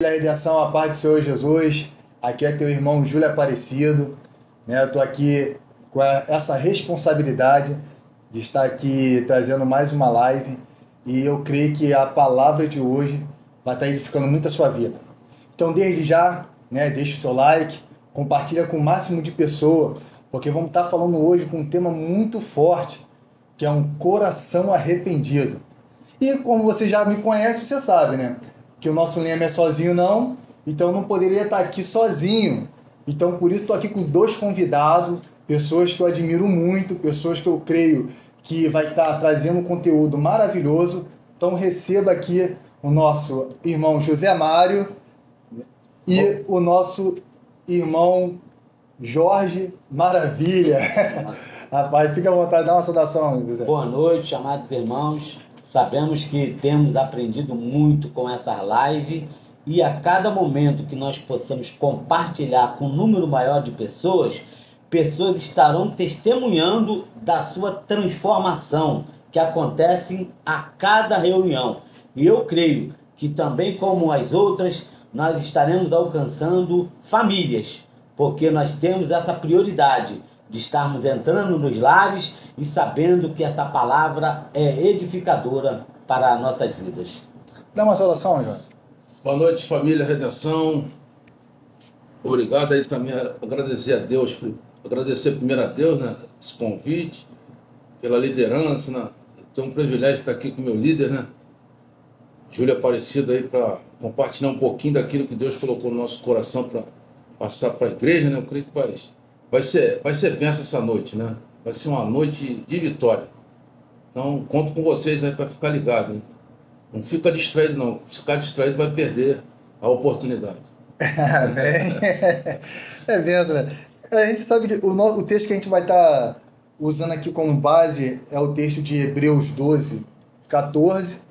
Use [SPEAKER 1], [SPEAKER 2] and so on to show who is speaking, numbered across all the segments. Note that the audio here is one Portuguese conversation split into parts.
[SPEAKER 1] Da redenção, a paz do Senhor Jesus. Aqui é teu irmão Júlio Aparecido, né? Eu estou aqui com essa responsabilidade de estar aqui trazendo mais uma live e eu creio que a palavra de hoje vai estar edificando muito a sua vida. Então, desde já, né, deixa o seu like, compartilha com o máximo de pessoas, porque vamos estar falando hoje com um tema muito forte, que é um coração arrependido. E como você já me conhece, você sabe, né? Que o nosso lema é sozinho não, então eu não poderia estar aqui sozinho. Então por isso estou aqui com dois convidados, pessoas que eu admiro muito, pessoas que eu creio que vai estar trazendo um conteúdo maravilhoso. Então receba aqui o nosso irmão José Mário e o nosso irmão Jorge Maravilha. Rapaz, fica à vontade, dá uma saudação, José.
[SPEAKER 2] Boa noite, amados irmãos. Sabemos que temos aprendido muito com essa live e a cada momento que nós possamos compartilhar com um número maior de pessoas, pessoas estarão testemunhando da sua transformação que acontece a cada reunião. E eu creio que também como as outras, nós estaremos alcançando famílias, porque nós temos essa prioridade de estarmos entrando nos lares e sabendo que essa palavra é edificadora para as nossas vidas.
[SPEAKER 1] Dá uma saudação, João.
[SPEAKER 3] Boa noite, família Redenção. Obrigado aí também, agradecer a Deus, agradecer primeiro a Deus, né, esse convite, pela liderança, né. Tenho um privilégio de estar aqui com o meu líder, né, Júlio Aparecido, aí para compartilhar um pouquinho daquilo que Deus colocou no nosso coração para passar para a igreja, né. Eu creio que vai ser bênção essa noite, né? Vai ser uma noite de vitória. Então, conto com vocês aí para ficar ligado, hein? Não fica distraído, não. Se ficar distraído, vai perder a oportunidade.
[SPEAKER 1] Amém. É bênção, né? A gente sabe que o texto que a gente vai estar usando aqui como base é o texto de Hebreus 12, 14.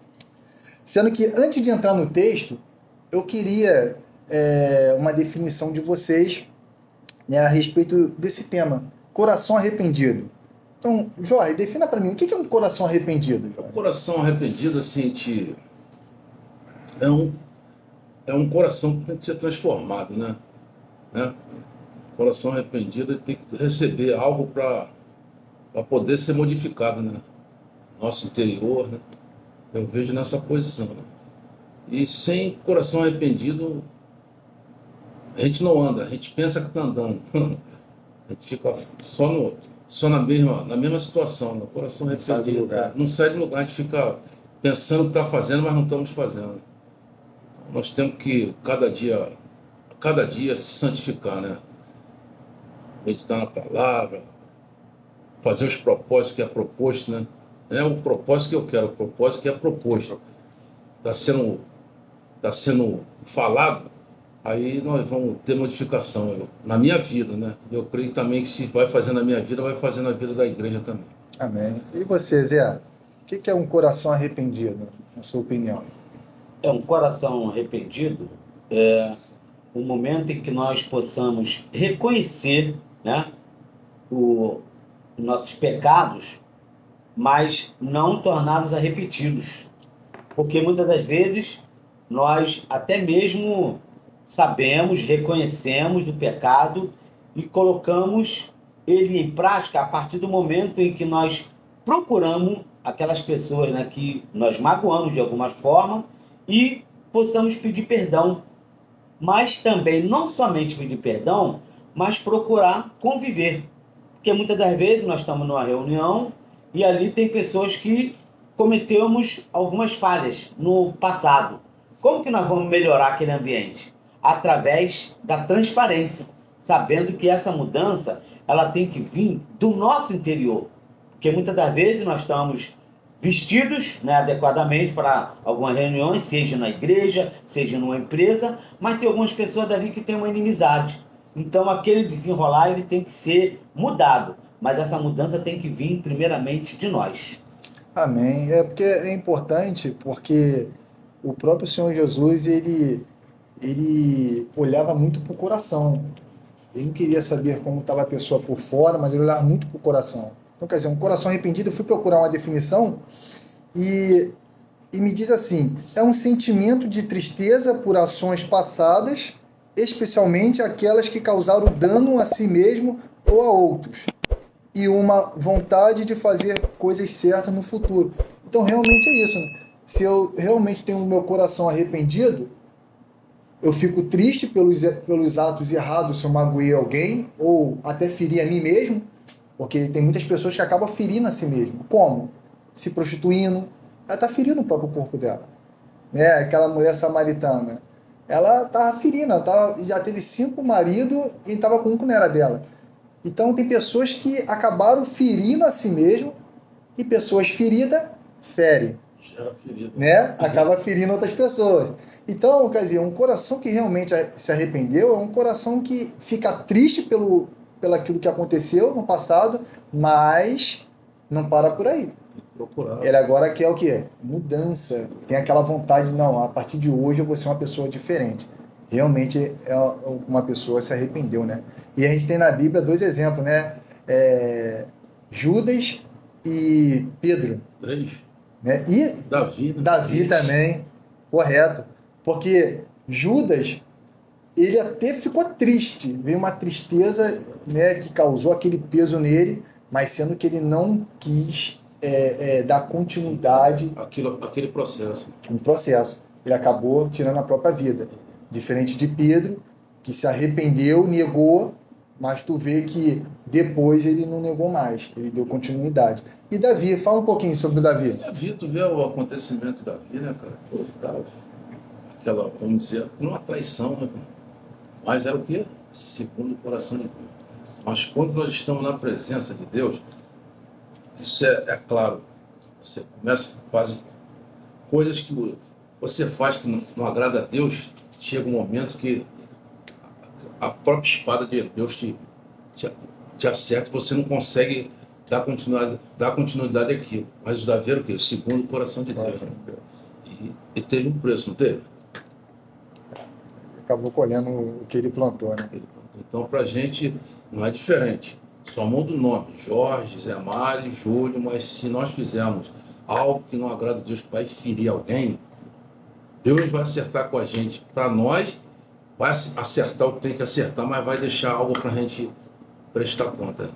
[SPEAKER 1] Sendo que, antes de entrar no texto, eu queria uma definição de vocês, né, a respeito desse tema, coração arrependido. Então, Jorge, defina para mim, o que é um coração arrependido, Jorge?
[SPEAKER 3] O coração arrependido, assim, é um coração que tem que ser transformado, né? O coração arrependido tem que receber algo para poder ser modificado, né? Nosso interior, né? Eu vejo nessa posição, né? E sem coração arrependido, a gente não anda, a gente pensa que está andando. A gente fica só na mesma situação, no coração arrependido. Não sai do lugar, a gente fica pensando que está fazendo, mas não estamos fazendo. Nós temos que, cada dia se santificar, né? Meditar na palavra, fazer os propósitos que é proposto, né? Não é o propósito que eu quero, o propósito que é proposto. Está sendo falado, aí nós vamos ter modificação na minha vida, né? Eu creio também que se vai fazer na minha vida, vai fazer na vida da igreja também.
[SPEAKER 1] Amém. E você, Zé? O que é um coração arrependido, na sua opinião?
[SPEAKER 2] Um coração arrependido é o momento em que nós possamos reconhecer, né, os nossos pecados, mas não torná-los a repetidos. Porque muitas das vezes nós até mesmo sabemos, reconhecemos do pecado e colocamos ele em prática a partir do momento em que nós procuramos aquelas pessoas, né, que nós magoamos de alguma forma e possamos pedir perdão. Mas também não somente pedir perdão, mas procurar conviver. Porque muitas das vezes nós estamos numa reunião e ali tem pessoas que cometemos algumas falhas no passado. Como que nós vamos melhorar aquele ambiente? Através da transparência, sabendo que essa mudança ela tem que vir do nosso interior. Porque muitas das vezes nós estamos vestidos, né, adequadamente para algumas reuniões, seja na igreja, seja numa empresa, mas tem algumas pessoas dali que têm uma inimizade. Então aquele desenrolar ele tem que ser mudado, mas essa mudança tem que vir primeiramente de nós.
[SPEAKER 1] Amém. É porque é importante, porque o próprio Senhor Jesus, ele olhava muito para o coração. Ele não queria saber como estava a pessoa por fora, mas ele olhava muito para o coração. Então, quer dizer, um coração arrependido, eu fui procurar uma definição e e me diz assim: é um sentimento de tristeza por ações passadas, especialmente aquelas que causaram dano a si mesmo ou a outros, e uma vontade de fazer coisas certas no futuro. Então, realmente é isso, né? Se eu realmente tenho o meu coração arrependido, eu fico triste pelos atos errados, se eu magoei alguém, ou até feri a mim mesmo, porque tem muitas pessoas que acabam ferindo a si mesmo. Como? Se prostituindo. Ela está ferindo o próprio corpo dela. Né? Aquela mulher samaritana. Ela estava ferindo, já teve 5 maridos e estava com um que não era dela. Então tem pessoas que acabaram ferindo a si mesmo e pessoas feridas ferem.
[SPEAKER 3] Gera ferida.
[SPEAKER 1] Né? Acaba ferindo outras pessoas. Então, quer dizer, um coração que realmente se arrependeu é um coração que fica triste pelo aquilo que aconteceu no passado, mas não para por aí.
[SPEAKER 3] Tem que procurar.
[SPEAKER 1] Ele agora quer o quê? Mudança. Tem aquela vontade, não, a partir de hoje eu vou ser uma pessoa diferente. Realmente é uma pessoa se arrependeu, né? E a gente tem na Bíblia 2 exemplos, né? Judas e Pedro.
[SPEAKER 3] 3.
[SPEAKER 1] Né? E
[SPEAKER 3] Davi, né?
[SPEAKER 1] Davi também, correto. Porque Judas, ele até ficou triste, veio uma tristeza, né, que causou aquele peso nele, mas sendo que ele não quis dar continuidade
[SPEAKER 3] Aquele processo.
[SPEAKER 1] no processo. Ele acabou tirando a própria vida. Diferente de Pedro, que se arrependeu, negou, mas tu vê que depois ele não negou mais, ele deu continuidade. E Davi, fala um pouquinho sobre o Davi.
[SPEAKER 3] Davi, tu vê o acontecimento de Davi, né, cara? Pô, cara, aquela, vamos dizer, uma traição, né, cara? Mas era o quê? Segundo o coração de Deus. Mas quando nós estamos na presença de Deus, isso é claro. Você começa a fazer coisas que você faz que não agrada a Deus, chega um momento que a própria espada de Deus te acerta, você não consegue dar continuidade àquilo. Mas o Davi era o quê? Segundo o coração de Deus. E teve um preço, não teve?
[SPEAKER 1] Acabou colhendo o que ele plantou, né?
[SPEAKER 3] Então, para a gente, não é diferente. Só muda o nome, Jorge, Zé Mário, Júlio, mas se nós fizermos algo que não agrada a Deus, que vai ferir alguém, Deus vai acertar com a gente. Para nós, vai acertar o que tem que acertar, mas vai deixar algo para a gente prestar conta.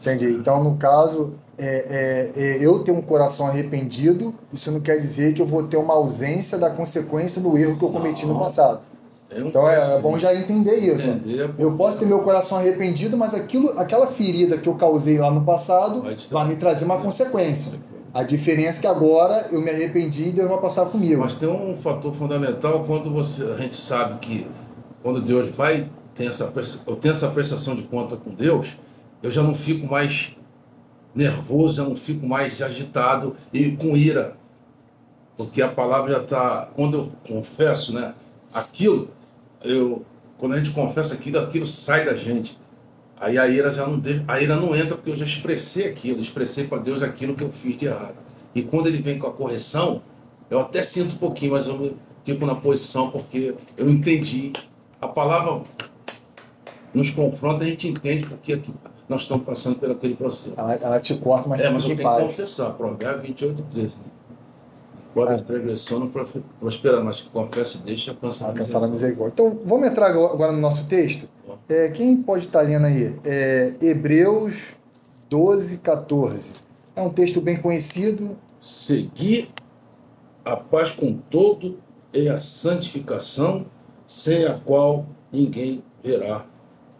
[SPEAKER 1] Entendi. Então, no caso, eu ter um coração arrependido, isso não quer dizer que eu vou ter uma ausência da consequência do erro que eu cometi no passado. Então é bom já entender isso. Eu posso ter meu coração arrependido, mas aquela ferida que eu causei lá no passado vai me trazer uma consequência. A diferença é que agora eu me arrependi e Deus vai passar comigo.
[SPEAKER 3] Mas tem um fator fundamental quando a gente sabe que quando Deus eu tenho essa prestação de conta com Deus, eu já não fico mais nervoso, já não fico mais agitado e com ira. Porque a palavra já está, quando eu confesso, né, aquilo, quando a gente confessa aquilo sai da gente. Aí a ira não entra, porque eu já expressei para Deus aquilo que eu fiz de errado. E quando ele vem com a correção, eu até sinto um pouquinho, mas eu fico na posição, porque eu entendi. A palavra nos confronta, a gente entende porque nós estamos passando por aquele processo.
[SPEAKER 1] Ela te corta, mas
[SPEAKER 3] mas
[SPEAKER 1] tu
[SPEAKER 3] eu
[SPEAKER 1] fica
[SPEAKER 3] tenho
[SPEAKER 1] em
[SPEAKER 3] que
[SPEAKER 1] paz.
[SPEAKER 3] confessar, Provérbios 28:13. Né? Guarda a transgressão não prospera, mas que confessa e deixa
[SPEAKER 1] alcançar a misericórdia. Então, vamos entrar agora no nosso texto? Quem pode estar lendo aí? Hebreus 12:14. É um texto bem conhecido.
[SPEAKER 3] Seguir a paz com todo e a santificação, sem a qual ninguém verá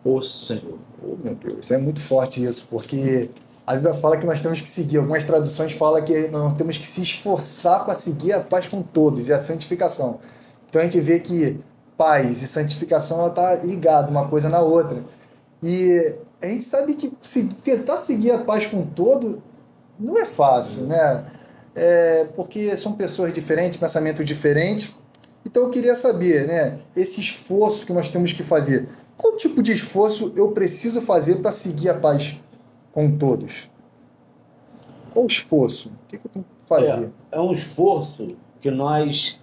[SPEAKER 3] o Senhor.
[SPEAKER 1] Oh, meu Deus, é muito forte isso, porque a Bíblia fala que nós temos que seguir. Algumas traduções falam que nós temos que se esforçar para seguir a paz com todos e a santificação. Então a gente vê que paz e santificação ela está ligada uma coisa na outra. E a gente sabe que tentar seguir a paz com todo não é fácil, né? Porque são pessoas diferentes, pensamento diferente. Então eu queria saber, né, esse esforço que nós temos que fazer. Qual tipo de esforço eu preciso fazer para seguir a paz com todos? Qual esforço? O que eu tenho que fazer?
[SPEAKER 2] É um esforço que nós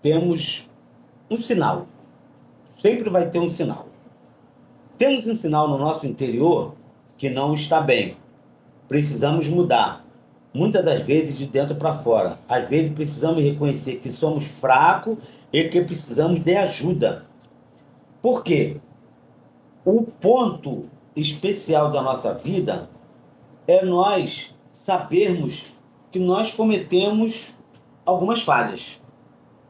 [SPEAKER 2] temos um sinal. Sempre vai ter um sinal. Temos um sinal no nosso interior que não está bem. Precisamos mudar. muitas das vezes de dentro para fora. Às vezes precisamos reconhecer que somos fracos e que precisamos de ajuda. Por quê? O ponto especial da nossa vida é nós sabermos que nós cometemos algumas falhas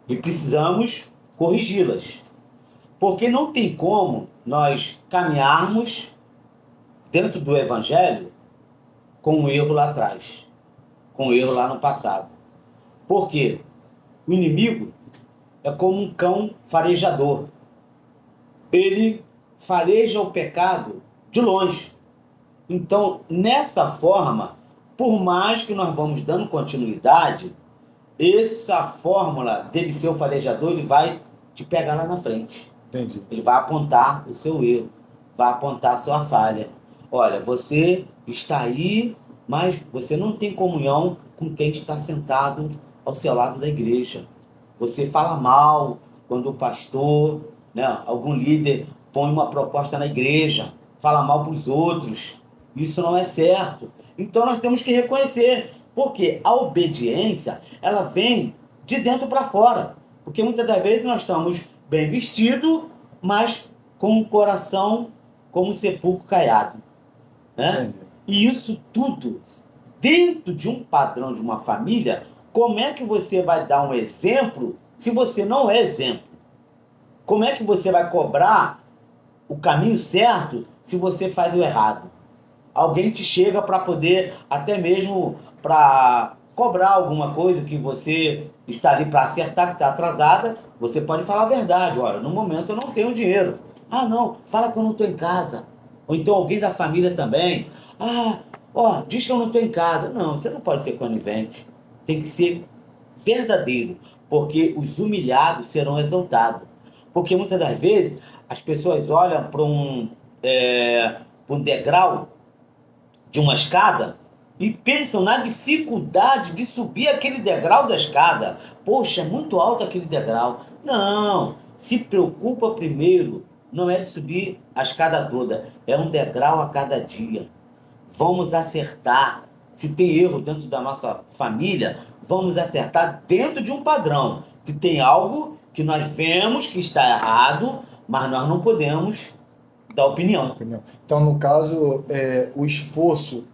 [SPEAKER 2] e precisamos corrigi-las. Porque não tem como nós caminharmos dentro do Evangelho com um erro lá atrás, com um erro lá no passado. Por quê? O inimigo é como um cão farejador. Ele fareja o pecado de longe. Então, nessa forma, por mais que nós vamos dando continuidade, essa fórmula dele ser o farejador, ele vai te pegar lá na frente.
[SPEAKER 1] Entendi.
[SPEAKER 2] Ele vai apontar o seu erro, vai apontar a sua falha. Olha, você está aí, mas você não tem comunhão com quem está sentado ao seu lado da igreja. Você fala mal quando o pastor, né, algum líder põe uma proposta na igreja, fala mal para os outros. Isso não é certo. Então nós temos que reconhecer, porque a obediência, ela vem de dentro para fora. Porque muitas das vezes nós estamos bem vestidos, mas com o coração como um sepulcro caiado, né? E isso tudo, dentro de um padrão de uma família, como é que você vai dar um exemplo se você não é exemplo? Como é que você vai cobrar o caminho certo se você faz o errado? Alguém te chega para poder, até mesmo para cobrar alguma coisa que você está ali para acertar, que está atrasada, você pode falar a verdade. Olha, no momento eu não tenho dinheiro. Ah, não, fala que eu não estou em casa. Ou então alguém da família também. Ah, ó, diz que eu não estou em casa. Não, você não pode ser conivente. Tem que ser verdadeiro, porque os humilhados serão exaltados. Porque muitas das vezes as pessoas olham para um degrau de uma escada e pensam na dificuldade de subir aquele degrau da escada. Poxa, é muito alto aquele degrau. Não, se preocupa primeiro, não é de subir a escada toda, é um degrau a cada dia. Vamos acertar. Se tem erro dentro da nossa família, vamos acertar dentro de um padrão. Que tem algo que nós vemos que está errado, mas nós não podemos dar opinião.
[SPEAKER 1] Então, no caso, o esforço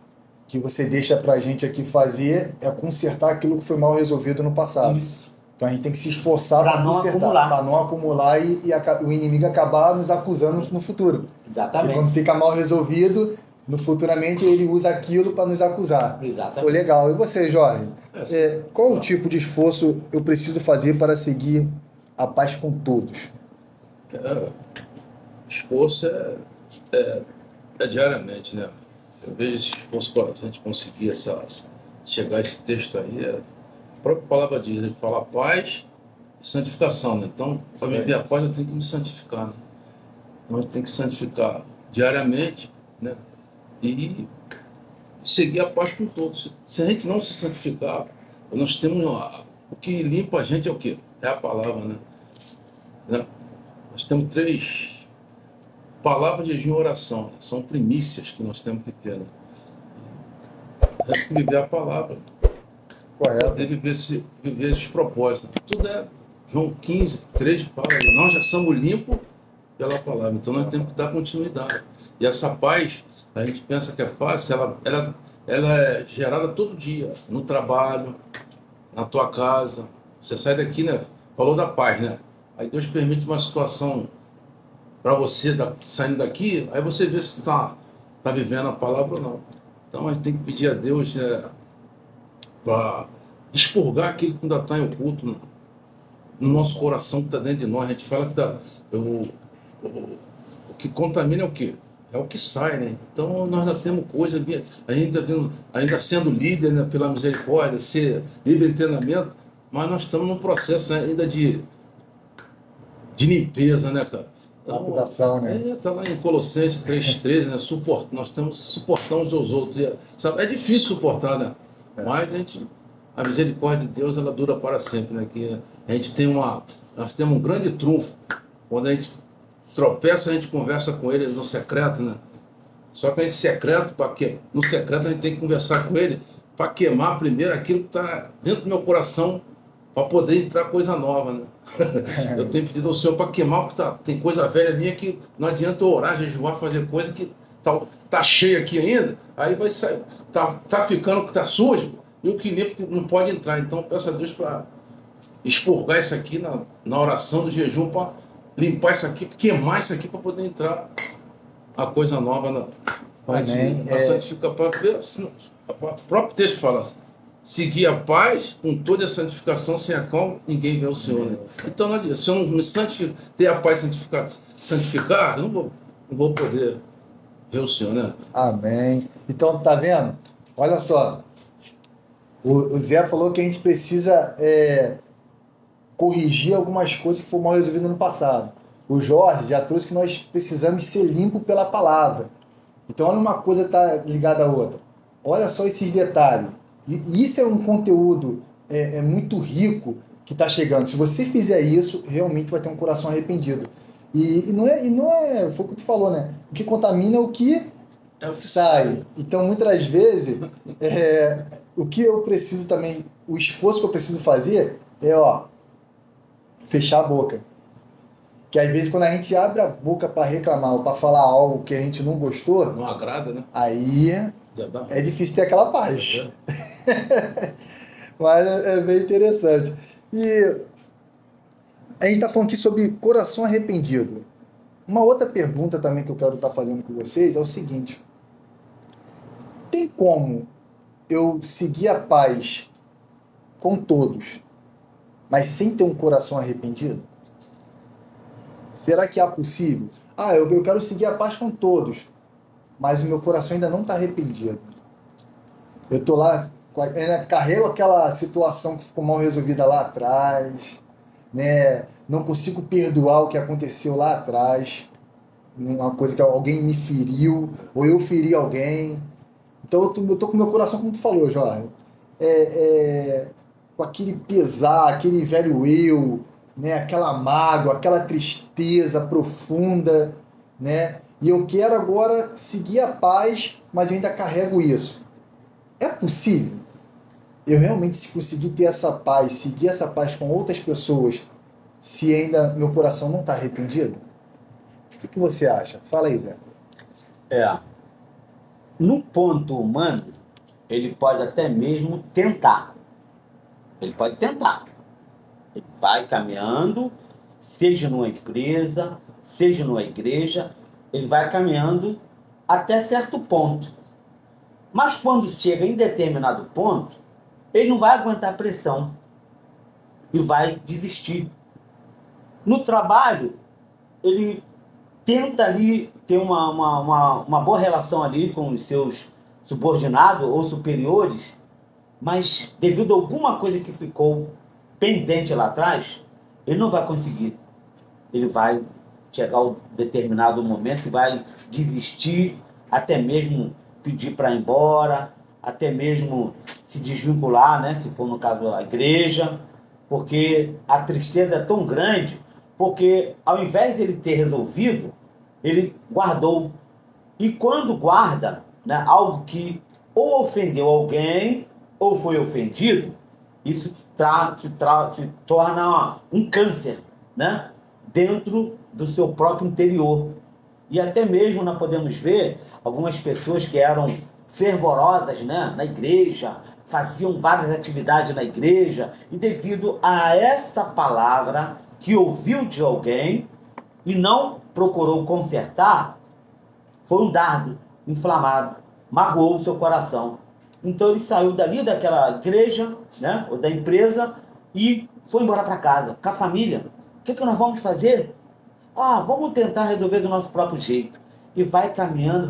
[SPEAKER 1] que você deixa para a gente aqui fazer é consertar aquilo que foi mal resolvido no passado.
[SPEAKER 2] Isso.
[SPEAKER 1] Então a gente tem que se esforçar para consertar, para não acumular e o inimigo acabar nos acusando no futuro.
[SPEAKER 2] Exatamente.
[SPEAKER 1] E quando fica mal resolvido, futuramente ele usa aquilo para nos acusar.
[SPEAKER 2] Exatamente.
[SPEAKER 1] Pô, legal. E você, Jorge? Qual o tipo de esforço eu preciso fazer para seguir a paz com todos?
[SPEAKER 3] Esforço é diariamente, né? Eu vejo esse esforço para a gente conseguir chegar a esse texto aí. A própria palavra diz, ele fala paz e santificação, né? Então, para viver a paz, eu tenho que me santificar, né? Então, a gente tem que santificar diariamente, né? E seguir a paz com todos. Se a gente não se santificar, nós temos... O que limpa a gente é o quê? É a palavra, né? Nós temos 3 palavras de jejum e oração, né? São primícias que nós temos que ter, né? Temos que viver a palavra.
[SPEAKER 1] Correto.
[SPEAKER 3] Poder viver esses propósitos. Tudo é João 15, 3 fala, nós já somos limpos pela palavra, então nós temos que dar continuidade. E essa paz, a gente pensa que é fácil, ela é gerada todo dia, no trabalho, na tua casa. Você sai daqui, né? Falou da paz, né? Aí Deus permite uma situação para você saindo daqui, aí você vê se tu tá vivendo a palavra ou não. Então a gente tem que pedir a Deus para expurgar aquilo que ainda está em oculto no nosso coração, que está dentro de nós. A gente fala que o que contamina é o quê? É o que sai, né? Então nós ainda temos coisa, ainda sendo líder, né, pela misericórdia, ser líder de treinamento, mas nós estamos num processo ainda de limpeza, né, cara?
[SPEAKER 1] Lapidação, né?
[SPEAKER 3] Está lá em Colossenses 3,13, né? Nós temos que suportar uns aos outros. Sabe? É difícil suportar, né? Mas a misericórdia de Deus, ela dura para sempre, né? Que nós temos um grande trunfo. Quando a gente tropeça, a gente conversa com ele no secreto, né? Só que esse secreto, para quê? No secreto a gente tem que conversar com ele para queimar primeiro aquilo que está dentro do meu coração, para poder entrar coisa nova, né? Eu tenho pedido ao Senhor para queimar, porque tem coisa velha minha que não adianta eu orar, jejuar, fazer coisa que tá cheia aqui ainda, aí vai sair, tá ficando que tá sujo, e o que limpa não pode entrar. Então peço a Deus para expurgar isso aqui na oração do jejum, para limpar isso aqui, queimar isso aqui, para poder entrar a coisa nova
[SPEAKER 1] Amém.
[SPEAKER 3] A santificação. O próprio texto fala assim, seguir a paz com toda a santificação, sem a qual ninguém vê o Senhor. Né? Então, não adianta. Se eu não me ter a paz santificar, eu não vou poder ver o Senhor, né?
[SPEAKER 1] Amém. Então, tá vendo? Olha só. O Zé falou que a gente precisa corrigir algumas coisas que foram mal resolvidas no passado. O Jorge já trouxe que nós precisamos ser limpos pela palavra. Então, olha, uma coisa está ligada à outra. Olha só esses detalhes. E isso é um conteúdo muito rico que está chegando. Se você fizer isso, realmente vai ter um coração arrependido. E não é, foi o que tu falou, né? O que contamina é o que sai. Então, muitas vezes, o que eu preciso também, o esforço que eu preciso fazer é, fechar a boca. Que às vezes quando a gente abre a boca para reclamar ou para falar algo que a gente não gostou,
[SPEAKER 3] não agrada, né?
[SPEAKER 1] Aí é difícil ter aquela paz. Mas é bem interessante. E a gente está falando aqui sobre coração arrependido. Uma outra pergunta também que eu quero estar fazendo com vocês é o seguinte: tem como eu seguir a paz com todos, mas sem ter um coração arrependido? Será que é possível? Eu quero seguir a paz com todos, mas o meu coração ainda não está arrependido. Eu estou lá, carrego aquela situação que ficou mal resolvida lá atrás, né? Não consigo perdoar o que aconteceu lá atrás, uma coisa que alguém me feriu, ou eu feri alguém. Então eu tô com o meu coração, como tu falou, Jorge, com aquele pesar, aquele velho eu, né? Aquela mágoa, aquela tristeza profunda, né? E eu quero agora seguir a paz, mas eu ainda carrego isso. É possível eu realmente conseguir ter essa paz, seguir essa paz com outras pessoas, se ainda meu coração não está arrependido? O que você acha? Fala aí, Zé.
[SPEAKER 2] No ponto humano, ele pode até mesmo tentar. Ele pode tentar. Ele vai caminhando, seja numa empresa, seja numa igreja, ele vai caminhando até certo ponto. Mas quando chega em determinado ponto, ele não vai aguentar pressão e vai desistir. No trabalho, ele tenta ali ter uma boa relação ali com os seus subordinados ou superiores, mas devido a alguma coisa que ficou pendente lá atrás, ele não vai conseguir. Ele vai chegar a um determinado momento e vai desistir, até mesmo pedir para ir embora, até mesmo se desvincular, né, se for no caso a igreja, porque a tristeza é tão grande, porque ao invés dele ter resolvido, ele guardou. E quando guarda, né, algo que ou ofendeu alguém ou foi ofendido, isso se torna um câncer, né, dentro do seu próprio interior. E até mesmo nós podemos ver algumas pessoas que eram fervorosas, né, na igreja, faziam várias atividades na igreja, e devido a essa palavra que ouviu de alguém e não procurou consertar, foi um dardo inflamado, magoou o seu coração. Então ele saiu dali daquela igreja, né, ou da empresa, e foi embora para casa, com a família. O que nós vamos fazer? Vamos tentar resolver do nosso próprio jeito. E vai caminhando,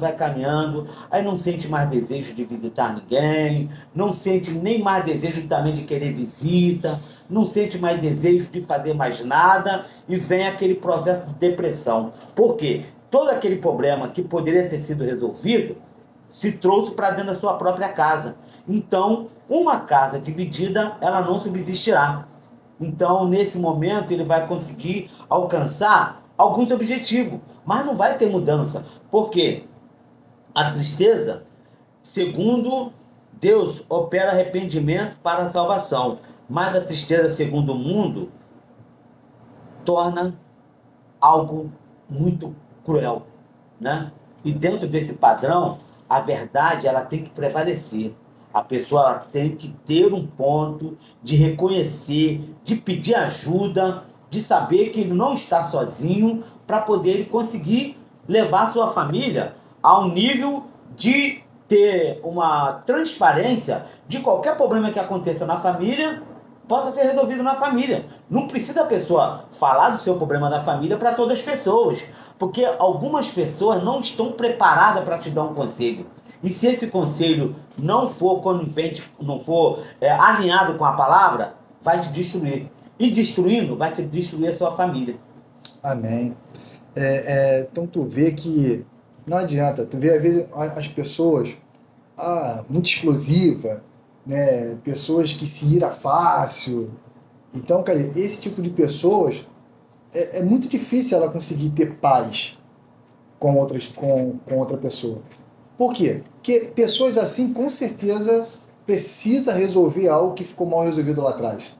[SPEAKER 2] aí não sente mais desejo de visitar ninguém, não sente nem mais desejo também de querer visita, não sente mais desejo de fazer mais nada, e vem aquele processo de depressão. Por quê? Todo aquele problema que poderia ter sido resolvido se trouxe para dentro da sua própria casa. Então, uma casa dividida, ela não subsistirá. Então, nesse momento, ele vai conseguir alcançar alguns objetivos, mas não vai ter mudança. Por quê? A tristeza, segundo Deus opera arrependimento para a salvação, mas a tristeza, segundo o mundo, torna algo muito cruel, né? E dentro desse padrão, a verdade ela tem que prevalecer. A pessoa ela tem que ter um ponto de reconhecer, de pedir ajuda, de saber que ele não está sozinho para poder conseguir levar sua família a um nível de ter uma transparência de qualquer problema que aconteça na família possa ser resolvido na família. Não precisa a pessoa falar do seu problema da família para todas as pessoas, porque algumas pessoas não estão preparadas para te dar um conselho. E se esse conselho não for conivente, não for alinhado com a palavra, vai te destruir. E destruindo, vai te destruir a sua família.
[SPEAKER 1] Amém. Então tu vê que não adianta, tu vê às vezes as pessoas muito explosiva, né? Pessoas que se ira fácil. Então, cara, esse tipo de pessoas é muito difícil ela conseguir ter paz com outra pessoa. Por quê? Porque pessoas assim, com certeza, precisa resolver algo que ficou mal resolvido lá atrás.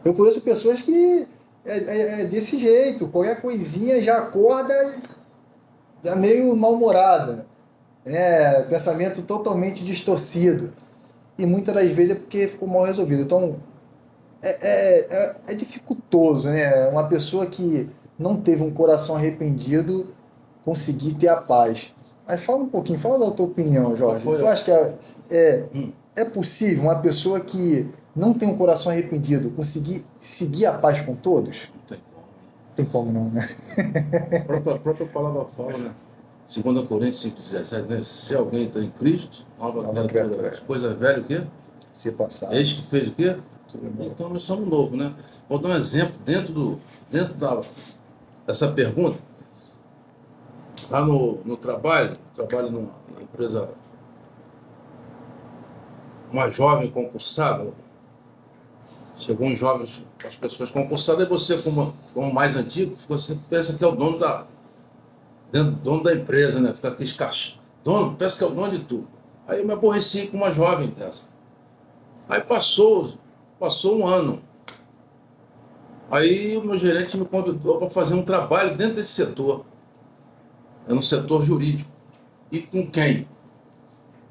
[SPEAKER 1] Eu conheço pessoas que é desse jeito, qualquer coisinha já acorda já meio mal-humorada, né? Pensamento totalmente distorcido. E muitas das vezes é porque ficou mal resolvido. Então, é dificultoso, né? Uma pessoa que não teve um coração arrependido conseguir ter a paz. Mas fala um pouquinho, fala da tua opinião, Jorge. Tu acha que é possível uma pessoa que não tem um coração arrependido conseguir seguir a paz com todos?
[SPEAKER 3] Não tem como.
[SPEAKER 1] Tem como não, né?
[SPEAKER 3] A própria palavra fala, né? 2 Coríntios 5,17, né? Se alguém está em Cristo, nova criatura. Coisa velha, o quê?
[SPEAKER 1] Se passar.
[SPEAKER 3] Eis que fez o quê? Então nós somos novos, né? Vou dar um exemplo dentro dessa pergunta. Lá no trabalho numa empresa, uma jovem concursada, chegou um jovem, as pessoas concursadas, e você, como mais antigo, você pensa que é o dono da empresa, né? Fica aqui escacho. Dono, pensa que é o dono de tudo. Aí eu me aborreci com uma jovem dessa. Aí passou um ano. Aí o meu gerente me convidou para fazer um trabalho dentro desse setor. É no setor jurídico. E com quem?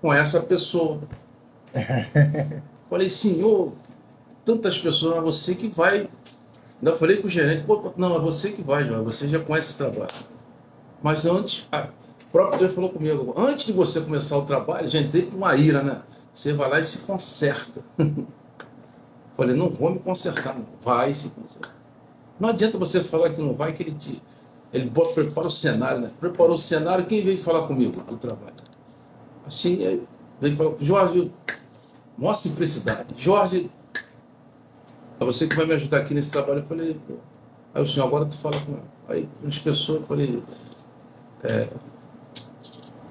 [SPEAKER 3] Com essa pessoa. Falei, senhor, tantas pessoas, é você que vai. Ainda falei com o gerente, não, é você que vai, João, você já conhece esse trabalho. Mas antes, o próprio Deus falou comigo, antes de você começar o trabalho, já entrei com uma ira, né? Você vai lá e se conserta. Falei, não vou me consertar, não. Vai se consertar. Não adianta você falar que não vai, que ele prepara o cenário, né? Preparou o cenário, quem veio falar comigo do trabalho? Assim, aí veio falar, Jorge, maior simplicidade. Jorge, é você que vai me ajudar aqui nesse trabalho. Eu falei, pô. Aí o senhor, agora tu fala com ela. Aí, as pessoas, eu falei,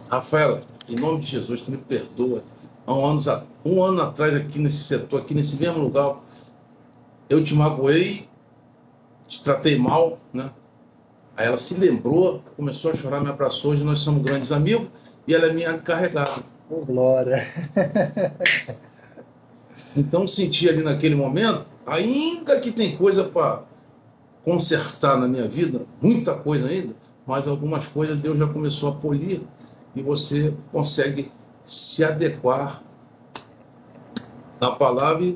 [SPEAKER 3] Rafaela, em nome de Jesus, tu me perdoa. Há um ano atrás, aqui nesse setor, aqui nesse mesmo lugar, eu te magoei, te tratei mal, né? Aí ela se lembrou, começou a chorar, me abraçou, hoje nós somos grandes amigos, e ela é minha encarregada.
[SPEAKER 1] Oh, glória!
[SPEAKER 3] Então senti ali naquele momento, ainda que tem coisa para consertar na minha vida, muita coisa ainda, mas algumas coisas Deus já começou a polir, e você consegue se adequar à palavra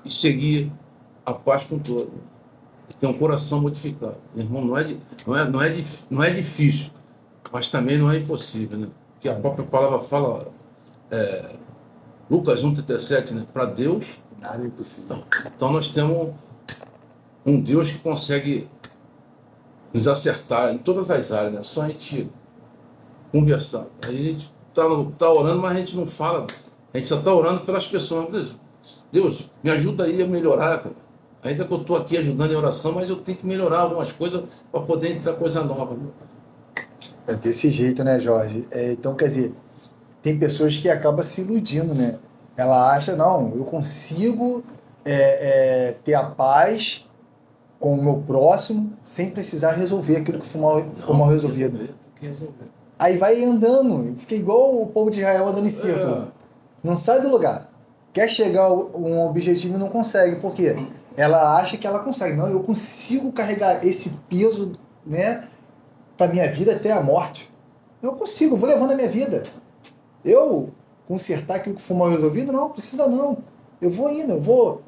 [SPEAKER 3] e seguir a paz com todo. Tem um coração modificado. Irmão, não é difícil, mas também não é impossível, né? Porque a própria palavra fala, Lucas 1,37, né? Para Deus,
[SPEAKER 1] nada é impossível.
[SPEAKER 3] Então nós temos um Deus que consegue nos acertar em todas as áreas, né? Só a gente conversar. A gente tá orando, mas a gente não fala. A gente só está orando pelas pessoas. Deus, me ajuda aí a melhorar, cara. Ainda que eu estou aqui ajudando em oração, mas eu tenho que melhorar algumas coisas para poder entrar coisa nova. Viu?
[SPEAKER 1] É desse jeito, né, Jorge? Então, quer dizer, tem pessoas que acabam se iludindo, né? Ela acha, não, eu consigo ter a paz com o meu próximo sem precisar resolver aquilo que foi mal resolvido.
[SPEAKER 3] Tem que resolver.
[SPEAKER 1] Aí vai andando, fica igual o povo de Israel andando em círculo. Não sai do lugar. Quer chegar a um objetivo e não consegue. Por quê? Ela acha que ela consegue. Não, eu consigo carregar esse peso, né, para minha vida até a morte. Eu consigo, vou levando a minha vida. Eu consertar aquilo que for mal resolvido? Não, precisa não. Eu vou indo, eu vou.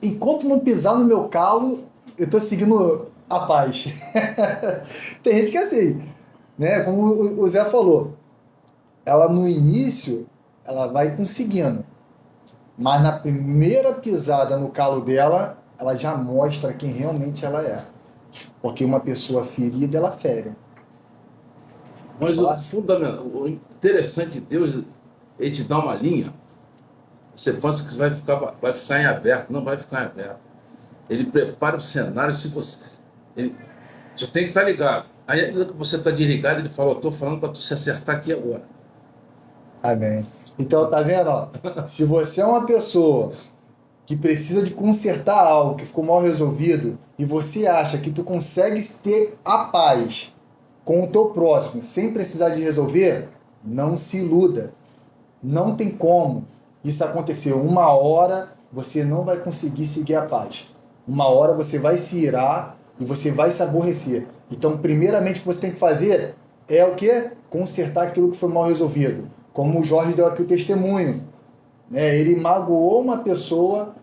[SPEAKER 1] Enquanto não pisar no meu calo, eu estou seguindo a paz. Tem gente que é assim, né? Como o Zé falou, ela no início, ela vai conseguindo. Mas na primeira pisada no calo dela, ela já mostra quem realmente ela é. Porque uma pessoa ferida, ela fere.
[SPEAKER 3] Mas o fundamental, o interessante de Deus, ele te dá uma linha. Você pensa que vai ficar em aberto. Não vai ficar em aberto. Ele prepara o cenário. Se você tem que estar ligado. Aí, quando você está desligado, ele fala: eu estou falando para tu se acertar aqui agora.
[SPEAKER 1] Amém. Então, tá vendo? Ó, se você é uma pessoa que precisa de consertar algo que ficou mal resolvido e você acha que tu consegue ter a paz com o teu próximo sem precisar de resolver, não se iluda. Não tem como isso acontecer. Uma hora você não vai conseguir seguir a paz. Uma hora você vai se irar e você vai se aborrecer. Então, primeiramente, o que você tem que fazer é o quê? Consertar aquilo que foi mal resolvido. Como o Jorge deu aqui o testemunho. Ele magoou uma pessoa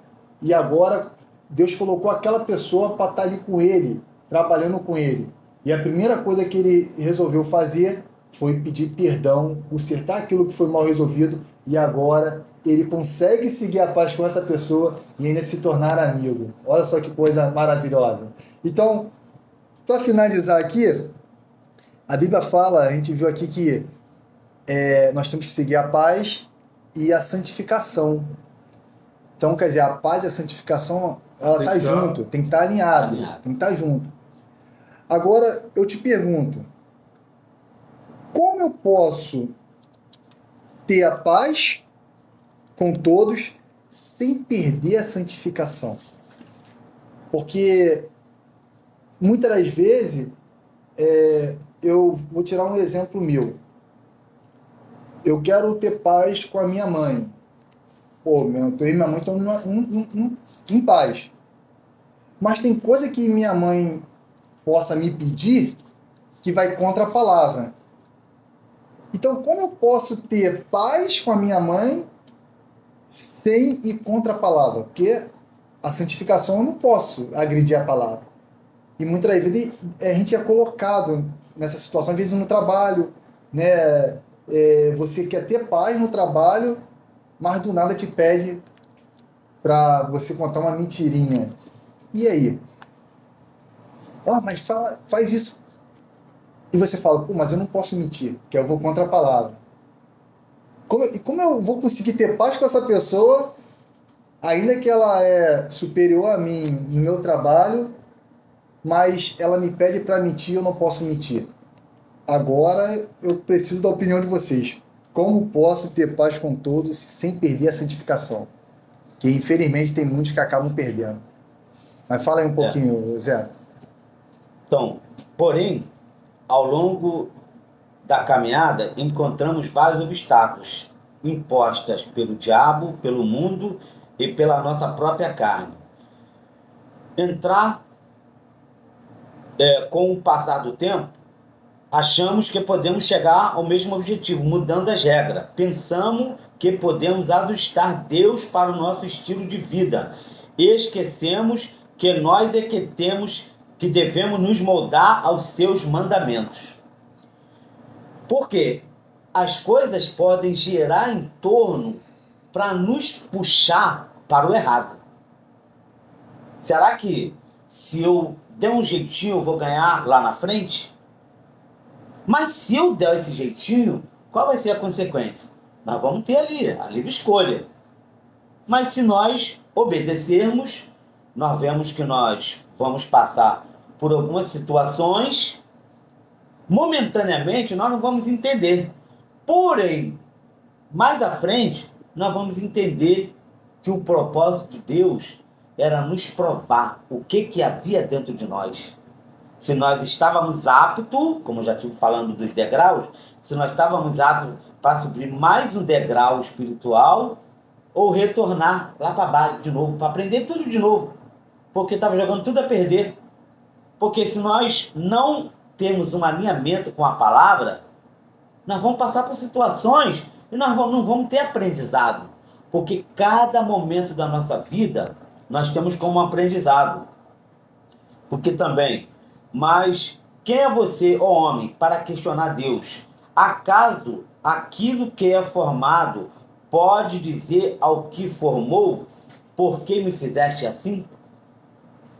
[SPEAKER 1] e agora Deus colocou aquela pessoa para estar ali com ele, trabalhando com ele. E a primeira coisa que ele resolveu fazer foi pedir perdão, consertar aquilo que foi mal resolvido, e agora ele consegue seguir a paz com essa pessoa e ainda se tornar amigo. Olha só que coisa maravilhosa. Então, para finalizar aqui, a Bíblia fala, a gente viu aqui que nós temos que seguir a paz e a santificação. Então, quer dizer, a paz e a santificação, ela está junto, tem que estar alinhado, tem que estar junto. Agora, eu te pergunto, como eu posso ter a paz com todos sem perder a santificação? Porque muitas das vezes, eu vou tirar um exemplo meu. Eu quero ter paz com a minha mãe. Pô, eu e minha mãe estão em paz. Mas tem coisa que minha mãe possa me pedir que vai contra a palavra. Então, como eu posso ter paz com a minha mãe sem ir contra a palavra? Porque a santificação eu não posso agredir a palavra. E muitas vezes a gente é colocado nessa situação, às vezes no trabalho, né? Você quer ter paz no trabalho, mas do nada te pede para você contar uma mentirinha. E aí? Mas faz isso. E você fala, pô, mas eu não posso mentir, que eu vou contra a palavra. Como eu vou conseguir ter paz com essa pessoa, ainda que ela é superior a mim no meu trabalho, mas ela me pede para mentir, eu não posso mentir. Agora eu preciso da opinião de vocês. Como posso ter paz com todos sem perder a santificação? Que infelizmente tem muitos que acabam perdendo. Mas fala aí um pouquinho, Zé.
[SPEAKER 2] Então, porém, ao longo da caminhada, encontramos vários obstáculos impostos pelo diabo, pelo mundo e pela nossa própria carne. Com o passar do tempo, achamos que podemos chegar ao mesmo objetivo, mudando as regras. Pensamos que podemos ajustar Deus para o nosso estilo de vida. Esquecemos que nós é que devemos nos moldar aos seus mandamentos. Porque as coisas podem girar em torno para nos puxar para o errado. Será que se eu der um jeitinho eu vou ganhar lá na frente? Mas se eu der esse jeitinho, qual vai ser a consequência? Nós vamos ter ali a livre escolha. Mas se nós obedecermos, nós vemos que nós vamos passar por algumas situações, momentaneamente nós não vamos entender. Porém, mais à frente, nós vamos entender que o propósito de Deus era nos provar o que havia dentro de nós. se nós estávamos aptos, como eu já estive falando dos degraus, se nós estávamos aptos para subir mais um degrau espiritual ou retornar lá para a base de novo, para aprender tudo de novo, porque estava jogando tudo a perder. Porque se nós não temos um alinhamento com a palavra, nós vamos passar por situações e nós não vamos ter aprendizado. Porque cada momento da nossa vida nós temos como aprendizado. Porque também, mas quem é você, ó homem, para questionar Deus? Acaso aquilo que é formado pode dizer ao que formou, por que me fizeste assim?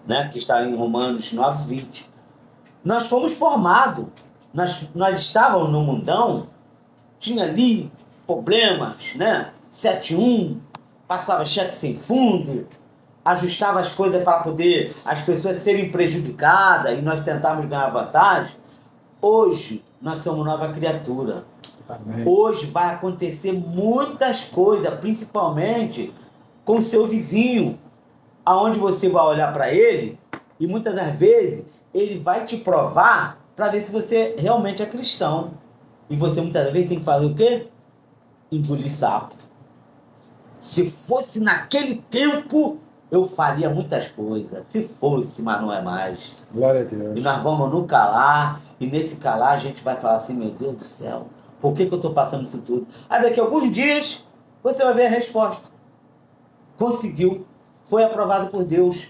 [SPEAKER 2] Né? Que está em Romanos 9:20. Nós fomos formados, nós estávamos no mundão, tinha ali problemas, né? 7-1, passava cheque sem fundo, ajustava as coisas para poder as pessoas serem prejudicadas e nós tentávamos ganhar vantagem. Hoje nós somos nova criatura.
[SPEAKER 1] Amém.
[SPEAKER 2] Hoje vai acontecer muitas coisas, principalmente com o seu vizinho, aonde você vai olhar para ele e muitas das vezes ele vai te provar para ver se você realmente é cristão. E você muitas vezes tem que fazer o quê? Engolir sapo. Se fosse naquele tempo, eu faria muitas coisas. Se fosse, mas não é mais.
[SPEAKER 1] Glória a
[SPEAKER 2] E
[SPEAKER 1] Deus.
[SPEAKER 2] nós vamos nos calar, e nesse calar a gente vai falar assim, meu Deus do céu, por que eu estou passando isso tudo? Aí daqui a alguns dias, você vai ver a resposta. Conseguiu, foi aprovado por Deus.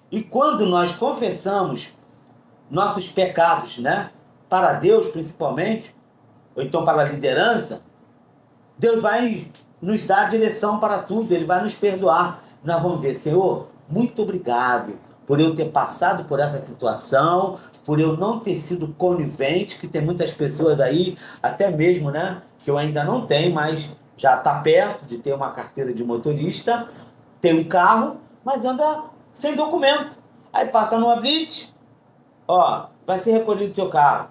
[SPEAKER 2] E quando nós confessamos nossos pecados, né, para Deus principalmente, ou então para a liderança, Deus vai nos dar direção para tudo, Ele vai nos perdoar. Nós vamos ver, Senhor, muito obrigado por eu ter passado por essa situação, por eu não ter sido conivente, que tem muitas pessoas aí, até mesmo, né, que eu ainda não tenho, mas já está perto de ter uma carteira de motorista, tem um carro, mas anda sem documento. Aí passa numa blitz, ó, vai ser recolhido o seu carro.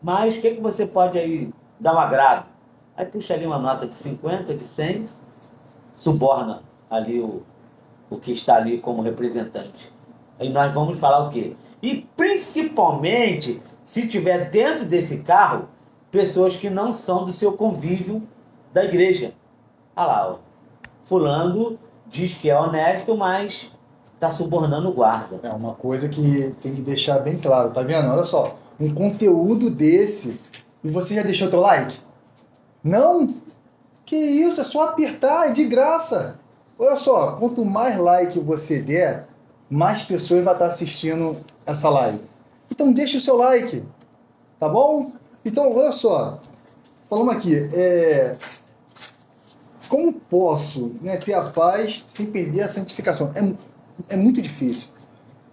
[SPEAKER 2] Mas o que você pode aí dar um agrado? Aí puxa ali uma nota de 50, de 100, suborna ali o que está ali como representante. Aí nós vamos falar o quê? E principalmente, se tiver dentro desse carro, pessoas que não são do seu convívio da igreja. Olha lá, ó. Fulano diz que é honesto, mas está subornando o guarda.
[SPEAKER 1] É uma coisa que tem que deixar bem claro, tá vendo? Olha só, um conteúdo desse, e você já deixou teu like? Não? Que isso, é só apertar, é de graça. Olha só, quanto mais like você der, mais pessoas vão estar assistindo essa live. Então deixa o seu like, tá bom? Então, olha só, falando aqui, como posso, né, ter a paz sem perder a santificação? É muito difícil,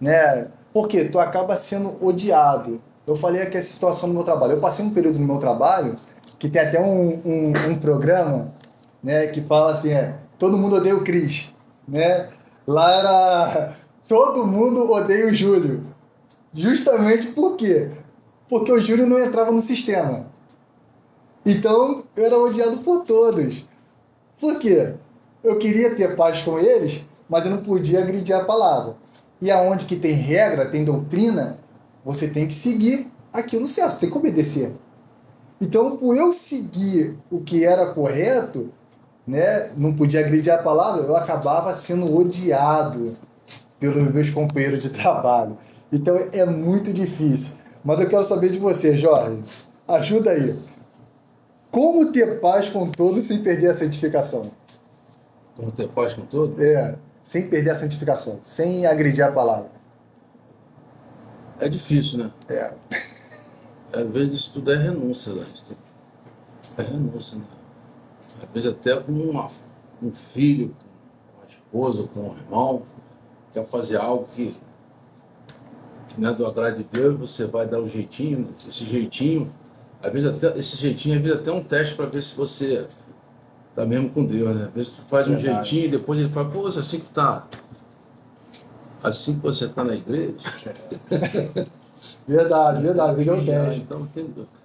[SPEAKER 1] né? Porque tu acaba sendo odiado. Eu falei aqui a situação no meu trabalho. Eu passei um período no meu trabalho que tem até um programa, né, que fala assim, todo mundo odeia o Cris, né? Lá era todo mundo odeia o Júlio. Justamente por quê? Porque o Júlio não entrava no sistema. Então, eu era odiado por todos. Por quê? Eu queria ter paz com eles, mas eu não podia agredir a palavra. E aonde que tem regra, tem doutrina, você tem que seguir aquilo certo, você tem que obedecer. Então, por eu seguir o que era correto, né, não podia agredir a palavra, eu acabava sendo odiado pelos meus companheiros de trabalho. Então, é muito difícil. Mas eu quero saber de você, Jorge. Ajuda aí. Como ter paz com todos sem perder a santificação?
[SPEAKER 3] Como ter paz com todos?
[SPEAKER 1] Sem perder a santificação, sem agredir a palavra.
[SPEAKER 3] É difícil, né? Às vezes isso tudo é renúncia, né? É renúncia, né? Às vezes até com um filho, com a esposa, com um irmão, quer fazer algo que não é do agrado de Deus, você vai dar um jeitinho, esse jeitinho, às vezes até um teste para ver se você tá mesmo com Deus, né? Às vezes tu faz um jeitinho e depois ele fala, pô, assim que tá. Assim que você tá na igreja.
[SPEAKER 1] Verdade, me deu 10.
[SPEAKER 3] Então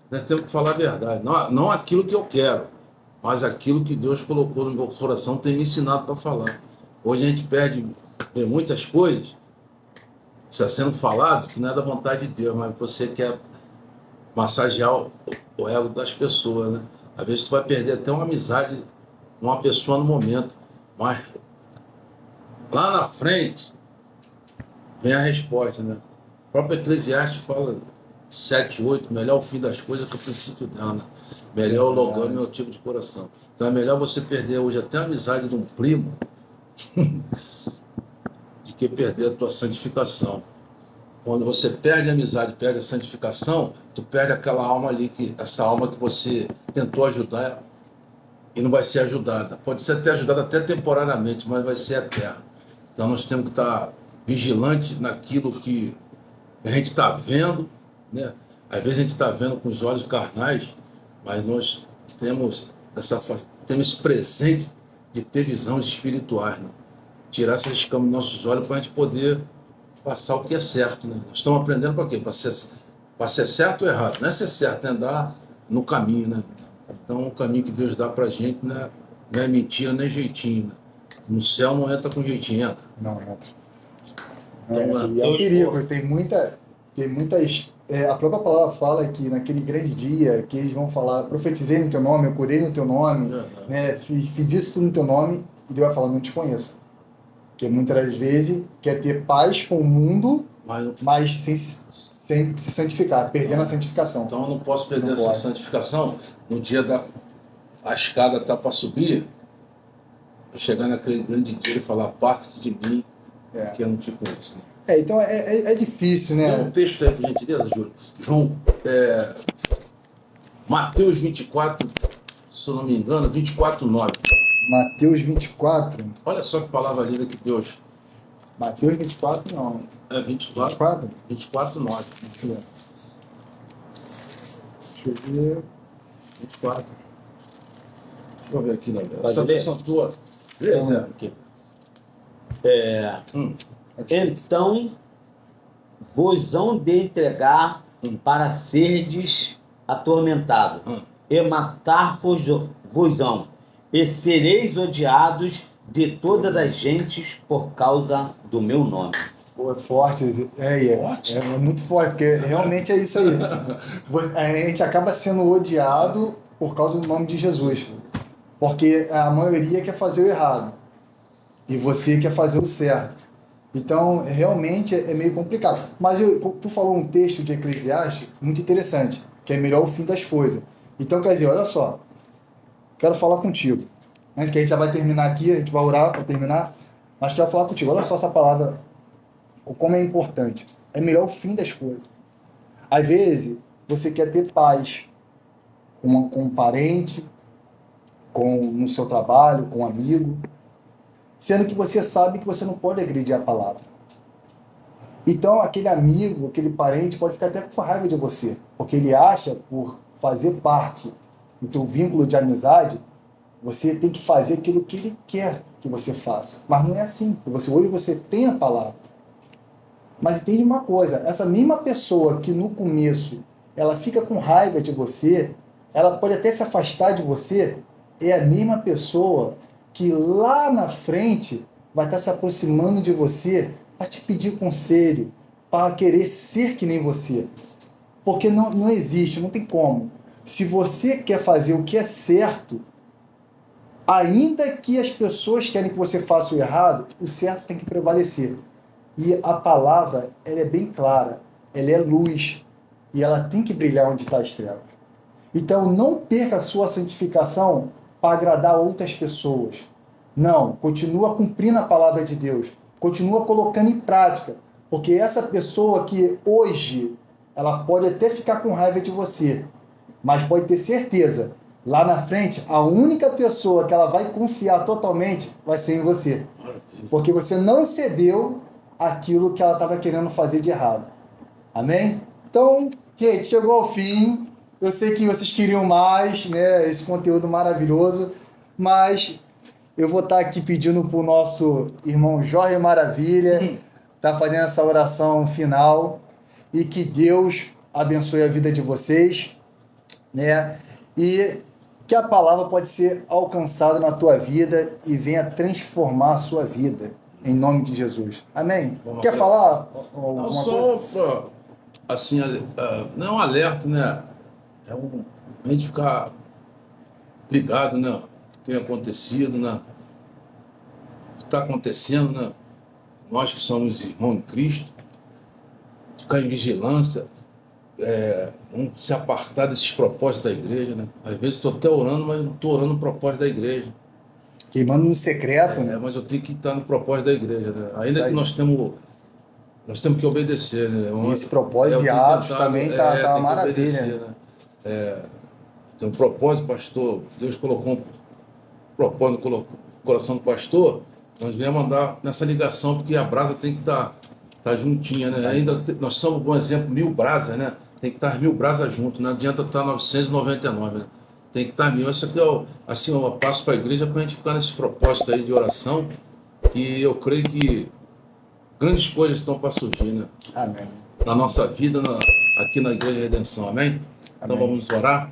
[SPEAKER 3] nós temos que falar a verdade. Não aquilo que eu quero, mas aquilo que Deus colocou no meu coração, tem me ensinado para falar. Hoje a gente perde muitas coisas está sendo falado que não é da vontade de Deus, mas você quer massagear o ego das pessoas, né? Às vezes tu vai perder até uma amizade de uma pessoa no momento, mas lá na frente vem a resposta, né? O próprio Eclesiastes fala 7, 8, melhor o fim das coisas que o princípio dela, né? Melhor o logão e o tipo de coração. Então é melhor você perder hoje até a amizade de um primo de que perder a tua santificação. Quando você perde a amizade, perde a santificação, tu perde aquela alma ali, essa alma que você tentou ajudar e não vai ser ajudada. Pode ser até ajudada até temporariamente, mas vai ser eterna. Então nós temos que estar vigilantes naquilo que a gente está vendo, né? Às vezes a gente está vendo com os olhos carnais, mas nós temos esse presente de ter visões espirituais, né? Tirar essas escamas dos nossos olhos para a gente poder passar o que é certo, né? Nós estamos aprendendo para quê? Para ser certo ou errado. Não é ser certo, é andar no caminho, né? Então o caminho que Deus dá para a gente não é mentira, nem jeitinho, né? No céu não entra com jeitinho, entra.
[SPEAKER 1] Não entra.
[SPEAKER 3] Então,
[SPEAKER 1] E é um perigo, tem muitas. A própria palavra fala que naquele grande dia que eles vão falar, profetizei no teu nome, eu curei no teu nome, né? Fiz isso tudo no teu nome, e Deus vai falar, não te conheço. Porque muitas das vezes quer ter paz com o mundo, mas sem se santificar, perdendo a santificação.
[SPEAKER 3] Então eu não posso perder essa santificação no dia a escada tá para subir, eu chegar naquele grande dia e falar, parte de mim, que eu não te conheço. Né?
[SPEAKER 1] Então é difícil, né?
[SPEAKER 3] Tem um texto aí, por gentileza, Júlio. Mateus 24, se eu não me engano, 24:9.
[SPEAKER 1] Mateus 24.
[SPEAKER 3] Olha só que palavra linda que Deus.
[SPEAKER 1] Mateus 24, não.
[SPEAKER 3] É 24? 24:9.
[SPEAKER 1] Deixa eu ver.
[SPEAKER 3] 24. Deixa eu ver aqui na minha.
[SPEAKER 2] Essa
[SPEAKER 3] versão tua.
[SPEAKER 2] Beleza. Então vos hão de entregar para serdes atormentados, e matar-vos-ão, e sereis odiados de todas as gentes por causa do meu nome.
[SPEAKER 1] Pô, é forte. É muito forte, porque realmente é isso aí. A gente acaba sendo odiado por causa do nome de Jesus. Porque a maioria quer fazer o errado. E você quer fazer o certo. Então, realmente é meio complicado. Mas tu falou um texto de Eclesiastes muito interessante, que é melhor o fim das coisas. Então, quer dizer, olha só, quero falar contigo. Antes que a gente já vai terminar aqui, a gente vai orar para terminar, mas quero falar contigo. Olha só essa palavra, como é importante. É melhor o fim das coisas. Às vezes, você quer ter paz com um parente, no seu trabalho, com um amigo, sendo que você sabe que você não pode agredir a palavra. Então, aquele amigo, aquele parente pode ficar até com raiva de você, porque ele acha, por fazer parte do teu vínculo de amizade, você tem que fazer aquilo que ele quer que você faça. Mas não é assim. Hoje você tem a palavra. Mas entende uma coisa, essa mesma pessoa que no começo ela fica com raiva de você, ela pode até se afastar de você, é a mesma pessoa que lá na frente vai estar se aproximando de você para te pedir conselho, para querer ser que nem você. Porque não existe, não tem como. Se você quer fazer o que é certo, ainda que as pessoas querem que você faça o errado, o certo tem que prevalecer. E a palavra, ela é bem clara, ela é luz, e ela tem que brilhar onde está as trevas. Então não perca a sua santificação para agradar outras pessoas. Não, continua cumprindo a palavra de Deus, continua colocando em prática, porque essa pessoa que hoje, ela pode até ficar com raiva de você, mas pode ter certeza, lá na frente, a única pessoa que ela vai confiar totalmente vai ser em você, porque você não cedeu aquilo que ela estava querendo fazer de errado. Amém? Então, gente, chegou ao fim. Eu sei que vocês queriam mais, né? Esse conteúdo maravilhoso, mas eu vou estar aqui pedindo para o nosso irmão Jorge Maravilha estar fazendo essa oração final e que Deus abençoe a vida de vocês, né? E que a palavra pode ser alcançada na tua vida e venha transformar a sua vida. em nome de Jesus. Amém?
[SPEAKER 3] Vamos
[SPEAKER 1] Quer
[SPEAKER 3] lá.
[SPEAKER 1] falar
[SPEAKER 3] Não,
[SPEAKER 1] alguma coisa?
[SPEAKER 3] só pra, assim, não é um alerta, né? A gente ficar ligado, né? O que tem acontecido, né? O que está acontecendo, né? Nós que somos irmãos em Cristo, ficar em vigilância, vamos se apartar desses propósitos da igreja, né? Às vezes estou até orando, mas não estou orando no propósito da igreja.
[SPEAKER 1] Queimando no secreto, né?
[SPEAKER 3] Mas eu tenho que estar no propósito da igreja, né? Ainda
[SPEAKER 1] Isso aí.
[SPEAKER 3] que nós temos que obedecer, né?
[SPEAKER 1] E esse propósito de
[SPEAKER 3] eu tenho
[SPEAKER 1] Atos
[SPEAKER 3] tentado,
[SPEAKER 1] também tá
[SPEAKER 3] tem
[SPEAKER 1] uma
[SPEAKER 3] que
[SPEAKER 1] maravilha.
[SPEAKER 3] obedecer, né? Tem um propósito, pastor. Deus colocou um propósito no coração do pastor. Nós viemos andar nessa ligação, porque a brasa tem que estar juntinha, né? Nós somos, um exemplo, 1000 brasas, né? Tem que estar 1000 brasas juntos, não adianta estar 999, né? Tem que estar 1000. Esse aqui é assim, eu passo para a igreja para a gente ficar nesses propósitos aí de oração, que eu creio que grandes coisas estão para surgir, né?
[SPEAKER 1] Amém.
[SPEAKER 3] Na nossa vida, aqui na Igreja Redenção, amém? Então
[SPEAKER 1] Amém.
[SPEAKER 3] vamos orar.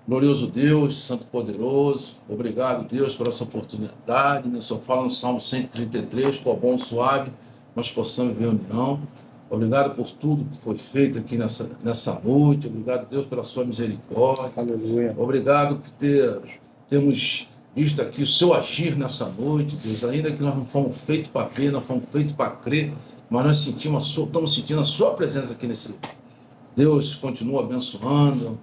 [SPEAKER 3] Glorioso Deus, Santo Poderoso, obrigado, Deus, por essa oportunidade. Né? Só fala no Salmo 133, qual bom suave, nós possamos ver união. Obrigado por tudo que foi feito aqui nessa noite. Obrigado, Deus, pela sua misericórdia.
[SPEAKER 1] Aleluia.
[SPEAKER 3] Obrigado por termos visto aqui o seu agir nessa noite, Deus. Ainda que nós não fomos feitos para ver, nós fomos feitos para crer, mas nós estamos sentindo a sua presença aqui nesse lugar. Deus continua abençoando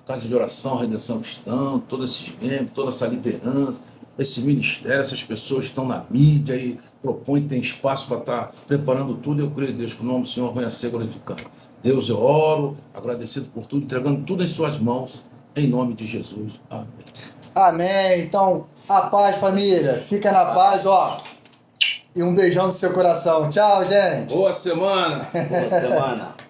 [SPEAKER 3] a Casa de Oração, Redenção Cristã, todos esses membros, toda essa liderança, esse ministério, essas pessoas que estão na mídia e propõem, tem espaço para estar preparando tudo. Eu creio, Deus, que o nome do Senhor venha a ser glorificado. Deus, eu oro, agradecido por tudo, entregando tudo em suas mãos, em nome de Jesus. Amém.
[SPEAKER 1] Amém. Então, a paz, família. Fica na paz, ó. E um beijão no seu coração. Tchau, gente.
[SPEAKER 3] Boa semana!
[SPEAKER 2] Boa semana.